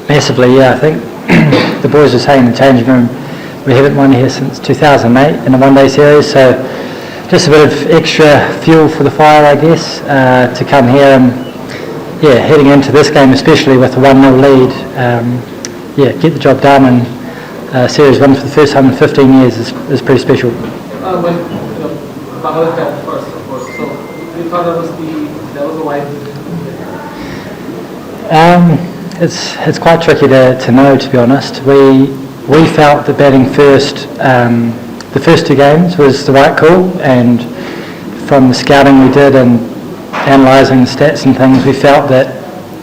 Massively, yeah. I think the boys were saying in the changing room, we haven't won here since 2008 in a one-day series, so just a bit of extra fuel for the fire, I guess, to come here and, yeah, heading into this game, especially with a 1-0 lead, yeah, get the job done, and series win for the first time in 15 years is pretty special. Well, Bangladesh got first, of course, so you thought that was a wise decision? It's quite tricky to know, to be honest. We felt that batting first, the first two games was the right call, and from the scouting we did and analysing the stats and things, we felt that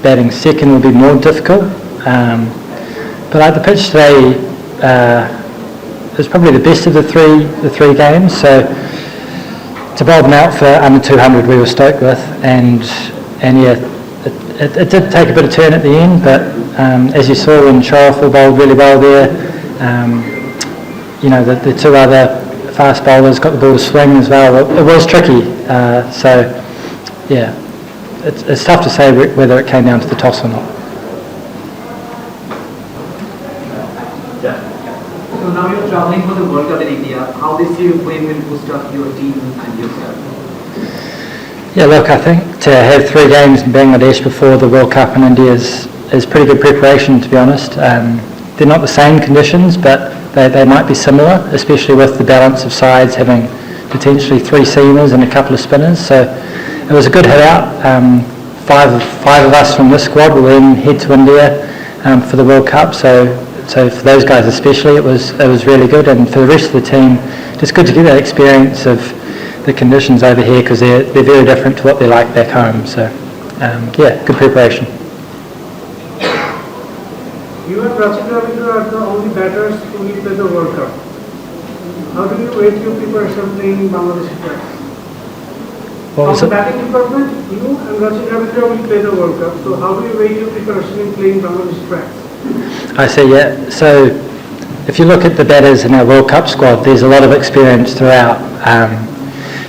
batting second would be more difficult. But like the pitch today, it was probably the best of the three games. So to bowl them out for under 200, we were stoked with, and yeah. It did take a bit of turn at the end, but as you saw when Sharaful bowled really well there, you know, the two other fast bowlers got the ball to swing as well. It was tricky, so yeah, it's tough to say whether it came down to the toss or not. So now you're traveling for the World Cup in India. How this year going will boost up your team and yourself? Yeah, look, I think to have 3 games in Bangladesh before the World Cup in India is pretty good preparation, to be honest. They're not the same conditions, but they might be similar, especially with the balance of sides having potentially 3 seamers and a couple of spinners. So it was a good hit out. Five of us from this squad will then head to India for the World Cup. So for those guys especially, it was really good, and for the rest of the team, just good to get that experience of the conditions over here, because they're very different to what they're like back home. So yeah, good preparation. You and Rachid Ravindra are the only batters who will play the World Cup. How do you rate your preparation playing Bangladesh tracks? From the batting department, you and Rachid Ravindra will play the World Cup. So how do you rate your preparation in playing Bangladesh tracks? I see, yeah. So if you look at the batters in our World Cup squad, there's a lot of experience throughout.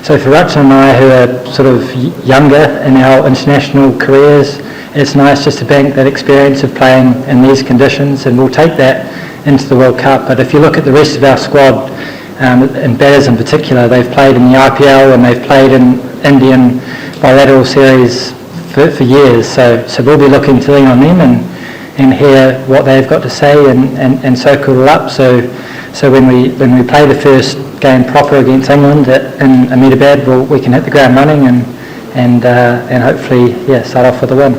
So for Rachid and I, who are sort of younger in our international careers, it's nice just to bank that experience of playing in these conditions, and we'll take that into the World Cup. But if you look at the rest of our squad, and batters in particular, they've played in the IPL and they've played in Indian bilateral series for years. So we'll be looking to lean on them and hear what they've got to say and soak it all up. So when we play the first game proper against England in Ahmedabad, we can hit the ground running and hopefully, yeah, start off with a win.